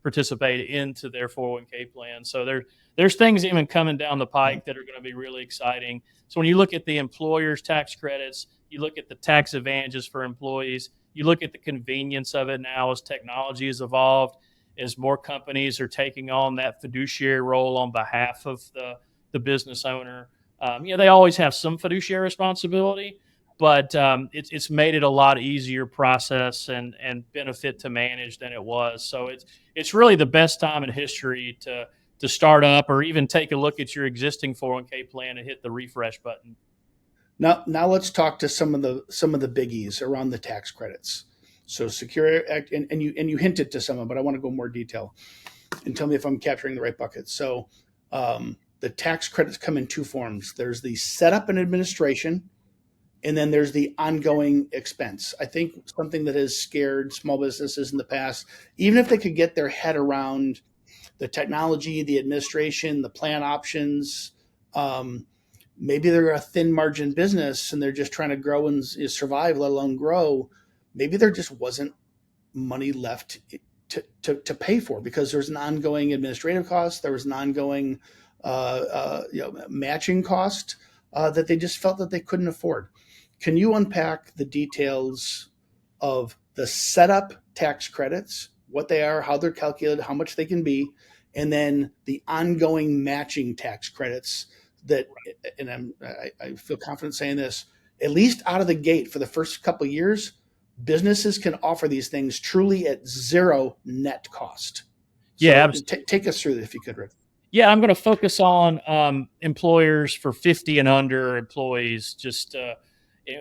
participate into their 401k plan. So there's things even coming down the pike that are going to be really exciting. So when you look at the employer's tax credits, you look at the tax advantages for employees, you look at the convenience of it now as technology has evolved, as more companies are taking on that fiduciary role on behalf of the business owner. They always have some fiduciary responsibility, but it's made it a lot easier process and benefit to manage than it was. So it's really the best time in history to start up or even take a look at your existing 401k plan and hit the refresh button. Now let's talk to some of the biggies around the tax credits. So Secure Act, and you hinted to some of them, but I want to go more detail and tell me if I'm capturing the right bucket. So the tax credits come in two forms. There's the setup and administration, and then there's the ongoing expense. I think something that has scared small businesses in the past, even if they could get their head around the technology, the administration, the plan options, maybe they're a thin margin business and they're just trying to grow and survive, let alone grow. Maybe there just wasn't money left to pay for because there's an ongoing administrative cost. There was an ongoing matching cost that they just felt that they couldn't afford. Can you unpack the details of the setup tax credits, what they are, how they're calculated, how much they can be, and then the ongoing matching tax credits that, and I feel confident saying this, at least out of the gate for the first couple of years, businesses can offer these things truly at zero net cost. So take us through that if you could, Rick. Yeah, I'm going to focus on employers for 50 and under employees. Just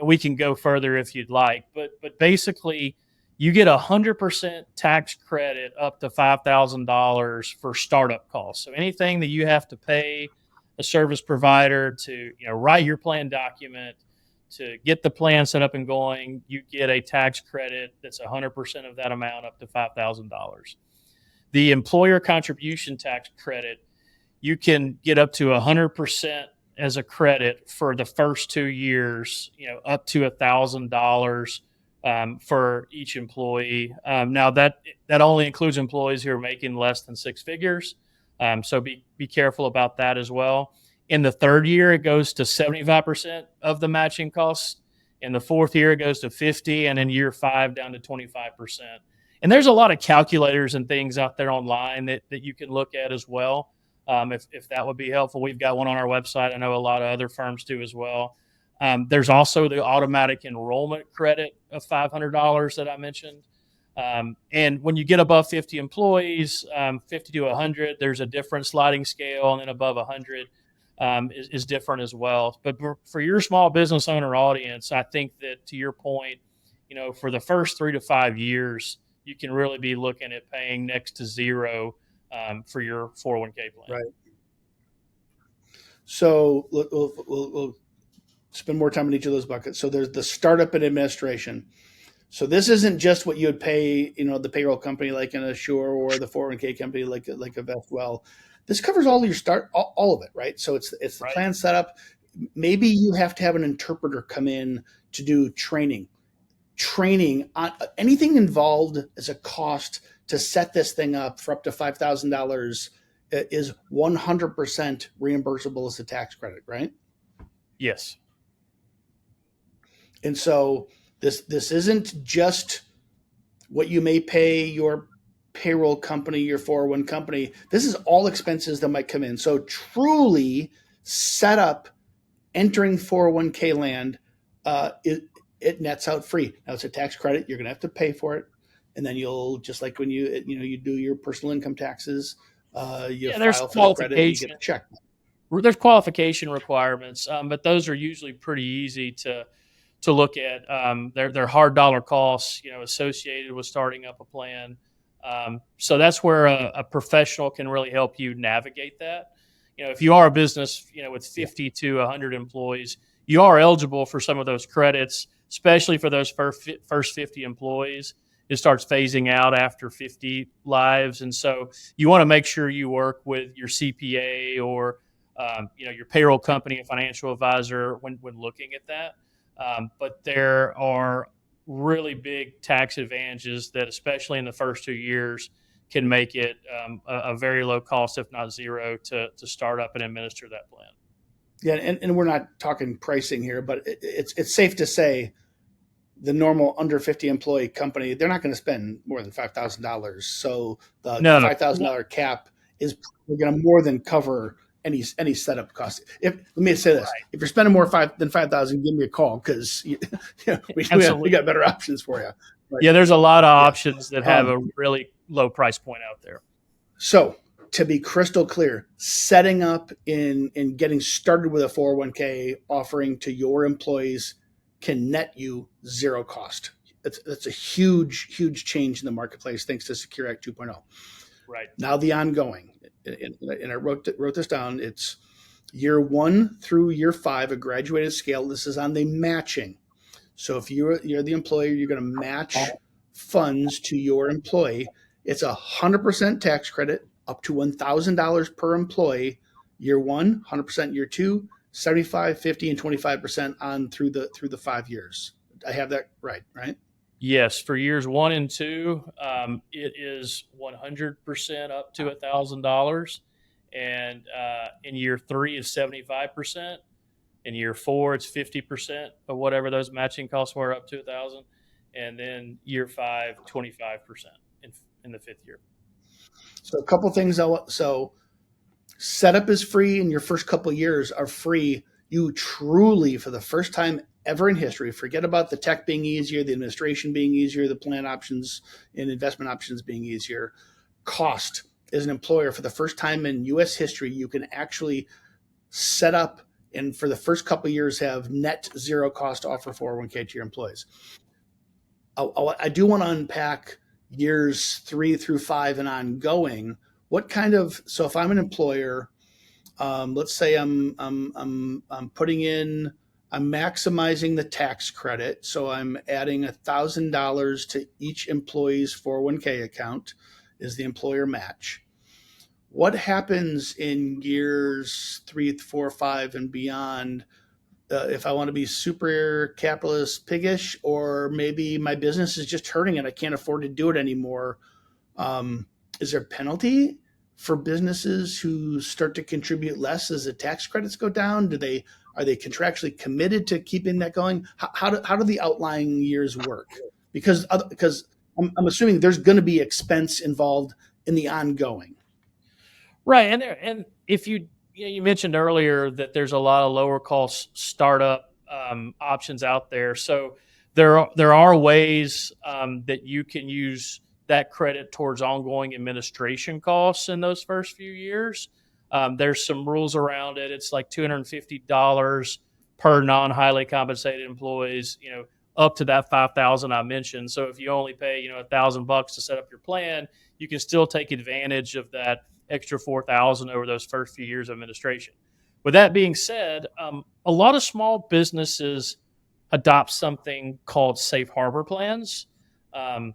we can go further if you'd like, but basically, you get 100% tax credit up to $5,000 for startup costs. So anything that you have to pay a service provider to write your plan document, to get the plan set up and going, you get a tax credit that's 100% of that amount up to $5,000. The employer contribution tax credit, you can get up to 100% as a credit for the first 2 years, up to $1,000 for each employee. Now that only includes employees who are making less than six figures. So be careful about that as well. In the third year, it goes to 75% of the matching costs. In the fourth year, it goes to 50%, and in year 5 down to 25%. And there's a lot of calculators and things out there online that you can look at as well. If that would be helpful, we've got one on our website. I know a lot of other firms do as well. There's also the automatic enrollment credit of $500 that I mentioned. And when you get above 50 employees, 50 to 100, there's a different sliding scale, and then above 100 is different as well. But for your small business owner audience, I think that, to your point, for the first 3 to 5 years, you can really be looking at paying next to zero for your 401k plan. Right. So we'll spend more time on each of those buckets. So there's the startup and administration. So this isn't just what you would pay, the payroll company like an Assure, or the 401k company like a Vestwell. This covers all your all of it, right? So it's the Right. plan setup. Maybe you have to have an interpreter come in to do training on anything involved as a cost to set this thing up for up to $5,000 is 100% reimbursable as a tax credit, right? Yes. And so this isn't just what you may pay your payroll company, your 401 company. This is all expenses that might come in. So truly set up entering 401k land, it nets out free. Now it's a tax credit. You're going to have to pay for it. And then you'll, just like when you do your personal income taxes, there's file for the credit and you get a check. There's qualification requirements, but those are usually pretty easy to look at. They're hard dollar costs, associated with starting up a plan. So that's where a professional can really help you navigate that. If you are a business, with 50 to 100 employees, you are eligible for some of those credits, especially for those first 50 employees. It starts phasing out after 50 lives. And so you want to make sure you work with your CPA or, your payroll company, a financial advisor when looking at that. But there are really big tax advantages that, especially in the first 2 years, can make it a very low cost, if not zero, to start up and administer that plan. Yeah, and we're not talking pricing here, but it's safe to say the normal under 50 employee company, they're not going to spend more than $5,000. So the $5,000 cap is going to more than cover any setup cost. Let me say this: right. If you're spending more than $5,000, give me a call, because we got better options for you. Right? Yeah, there's a lot of options that have a really low price point out there. So to be crystal clear, setting up and getting started with a 401k offering to your employees can net you zero cost. That's a huge change in the marketplace, thanks to Secure Act 2.0. Right. Now the ongoing, and I wrote this down. It's year 1 through year 5, a graduated scale. This is on the matching. So if you're the employer, you're going to match funds to your employee. It's 100% tax credit up to $1,000 per employee. Year 1, 100%. Year 2, 75, 50, and 25% on through the 5 years. I have that right? Yes, for years 1 and 2, it is 100% up to $1,000, and in year 3 is 75%. In year 4, it's 50% of whatever those matching costs were up to $1,000, and then year 5, 25% in the 5th year. So a couple things. So setup is free, and your first couple of years are free. You truly, for the first time ever in history, forget about the tech being easier, the administration being easier, the plan options and investment options being easier. Cost, as an employer, for the first time in U.S. history, you can actually set up and for the first couple of years have net zero cost to offer 401k to your employees. I do want to unpack years 3 through 5 and ongoing. So if I'm an employer, let's say I'm maximizing the tax credit. So I'm adding $1,000 to each employee's 401k account is the employer match. What happens in years 3, 4, 5, and beyond if I want to be super capitalist piggish, or maybe my business is just hurting and I can't afford to do it anymore? Is there a penalty for businesses who start to contribute less as the tax credits go down? Are they contractually committed to keeping that going? How do the outlying years work? Because I'm assuming there's going to be expense involved in the ongoing. Right, and if you mentioned earlier that there's a lot of lower cost startup options out there, so there are ways that you can use that credit towards ongoing administration costs in those first few years. There's some rules around it. It's like $250 per non highly compensated employees. Up to that 5,000 I mentioned. So if you only pay $1,000 to set up your plan, you can still take advantage of that extra 4,000 over those first few years of administration. With that being said, a lot of small businesses adopt something called safe harbor plans. Um,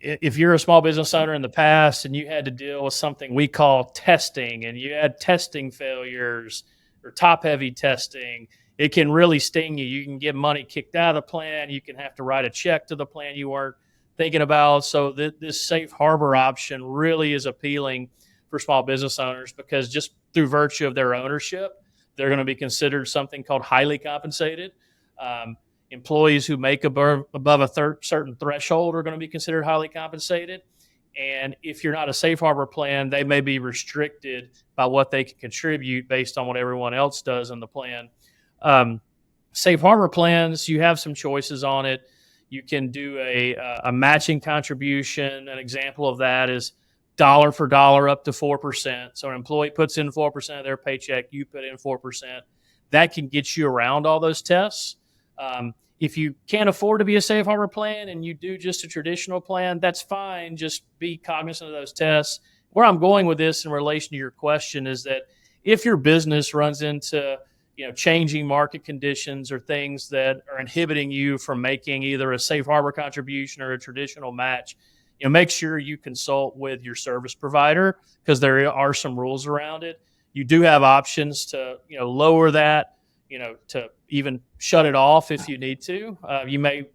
if you're a small business owner in the past and you had to deal with something we call testing, and you had testing failures or top heavy testing, it can really sting you. You can get money kicked out of the plan. You can have to write a check to the plan you weren't thinking about. So this safe harbor option really is appealing for small business owners, because just through virtue of their ownership, they're going to be considered something called highly compensated. Employees who make above a certain threshold are going to be considered highly compensated. And if you're not a safe harbor plan, they may be restricted by what they can contribute based on what everyone else does in the plan. Safe harbor plans, you have some choices on it. You can do a matching contribution. An example of that is dollar for dollar up to 4%. So an employee puts in 4% of their paycheck, you put in 4%. That can get you around all those tests. If you can't afford to be a safe harbor plan and you do just a traditional plan, that's fine. Just be cognizant of those tests. Where I'm going with this in relation to your question is that if your business runs into changing market conditions or things that are inhibiting you from making either a safe harbor contribution or a traditional match, make sure you consult with your service provider, because there are some rules around it. You do have options to lower that, to even shut it off if you need to. You may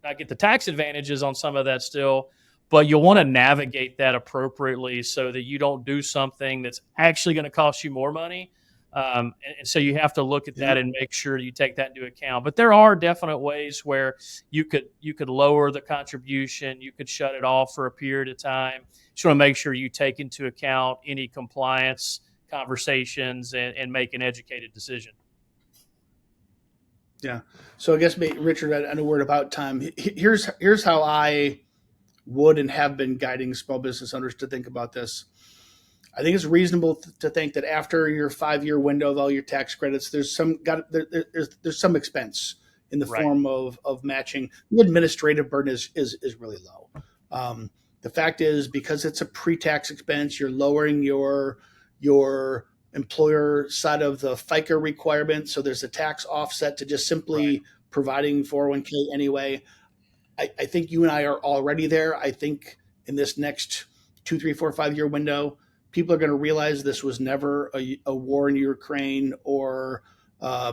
not get the tax advantages on some of that still, but you'll want to navigate that appropriately so that you don't do something that's actually going to cost you more money. And so you have to look at that and make sure you take that into account. But there are definite ways where you could lower the contribution, you could shut it off for a period of time. Just want to make sure you take into account any compliance conversations and make an educated decision. Yeah. So I guess, Richard, I know we're about time. Here's how I would and have been guiding small business owners to think about this. I think it's reasonable to think that after your 5-year window of all your tax credits, there's some expense in the form of matching. The administrative burden is really low. The fact is, because it's a pre-tax expense, you're lowering your employer side of the FICA requirement. So there's a tax offset to just simply providing 401k anyway. I think you and I are already there. I think in this next 2, 3, 4, 5-year window, people are going to realize this was never a war in Ukraine or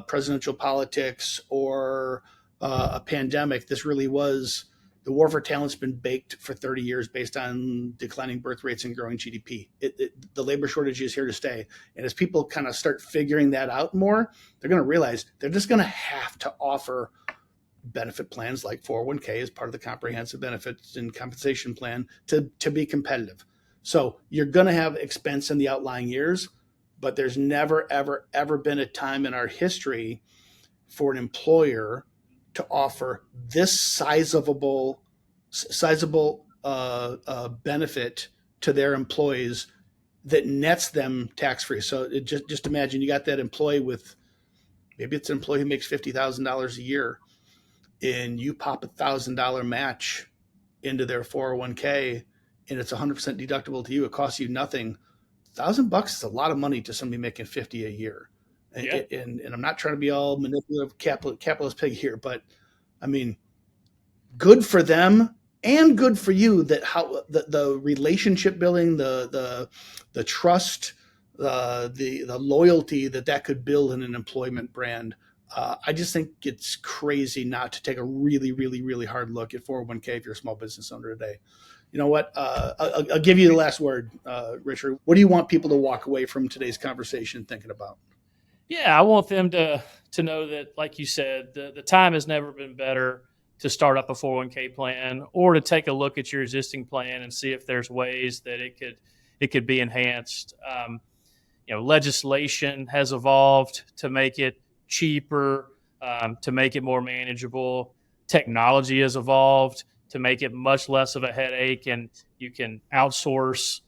presidential politics or a pandemic. This really was the war for talent's been baked for 30 years based on declining birth rates and growing GDP. The labor shortage is here to stay. And as people kind of start figuring that out more, they're going to realize they're just going to have to offer benefit plans like 401k as part of the comprehensive benefits and compensation plan to be competitive. So you're going to have expense in the outlying years, but there's never, ever, ever been a time in our history for an employer to offer this sizable benefit to their employees that nets them tax-free. So just imagine you got that employee with, maybe it's an employee who makes $50,000 a year, and you pop $1,000 match into their 401k, and it's 100% deductible to you. It costs you nothing. $1,000 is a lot of money to somebody making 50 a year. Yeah. And I'm not trying to be all manipulative capitalist pig here, but I mean, good for them and good for you that how the relationship building, the trust, the loyalty that could build in an employment brand. I just think it's crazy not to take a really, really, really hard look at 401k if you're a small business owner today. You know what? I'll give you the last word, Richard. What do you want people to walk away from today's conversation thinking about? Yeah, I want them to know that, like you said, the time has never been better to start up a 401k plan, or to take a look at your existing plan and see if there's ways that it could be enhanced. Legislation has evolved to make it cheaper, to make it more manageable. Technology has evolved to make it much less of a headache, and you can outsource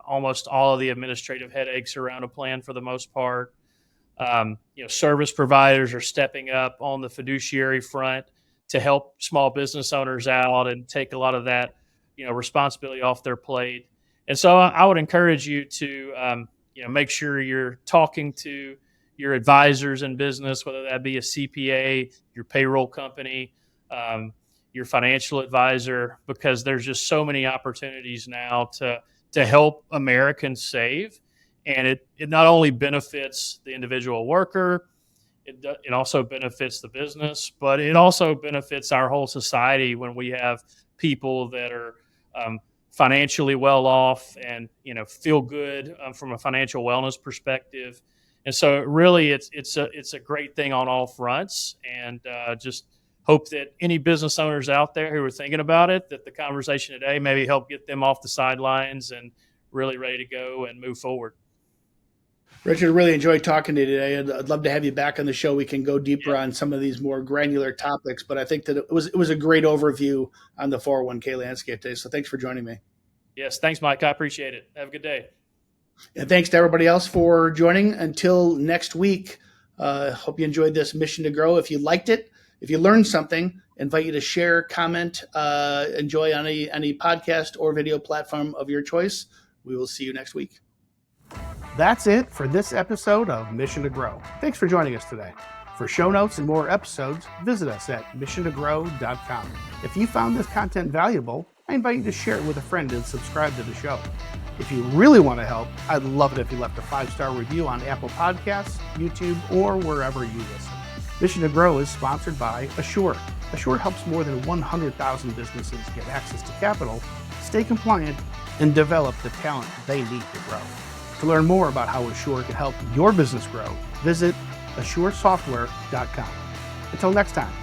almost all of the administrative headaches around a plan for the most part. Service providers are stepping up on the fiduciary front to help small business owners out and take a lot of that responsibility off their plate. And so I would encourage you to make sure you're talking to your advisors in business, whether that be a CPA, your payroll company, your financial advisor, because there's just so many opportunities now to help Americans save. And it not only benefits the individual worker, it also benefits the business, but it also benefits our whole society when we have people that are financially well off and feel good from a financial wellness perspective. And so really it's a great thing on all fronts, and just hope that any business owners out there who are thinking about it, that the conversation today maybe help get them off the sidelines and really ready to go and move forward. Richard, really enjoyed talking to you today. I'd love to have you back on the show. We can go deeper on some of these more granular topics, but I think that it was a great overview on the 401k landscape today. So thanks for joining me. Yes, thanks, Mike. I appreciate it. Have a good day. And thanks to everybody else for joining. Until next week, hope you enjoyed this Mission to Grow. If you liked it, if you learned something, invite you to share, comment, enjoy on any podcast or video platform of your choice. We will see you next week. That's it for this episode of Mission to Grow. Thanks for joining us today. For show notes and more episodes, visit us at missiontogrow.com. If you found this content valuable, I invite you to share it with a friend and subscribe to the show. If you really want to help, I'd love it if you left a 5-star review on Apple Podcasts, YouTube, or wherever you listen. Mission to Grow is sponsored by Assure. Assure helps more than 100,000 businesses get access to capital, stay compliant, and develop the talent they need to grow. To learn more about how Assure can help your business grow, visit assuresoftware.com. Until next time.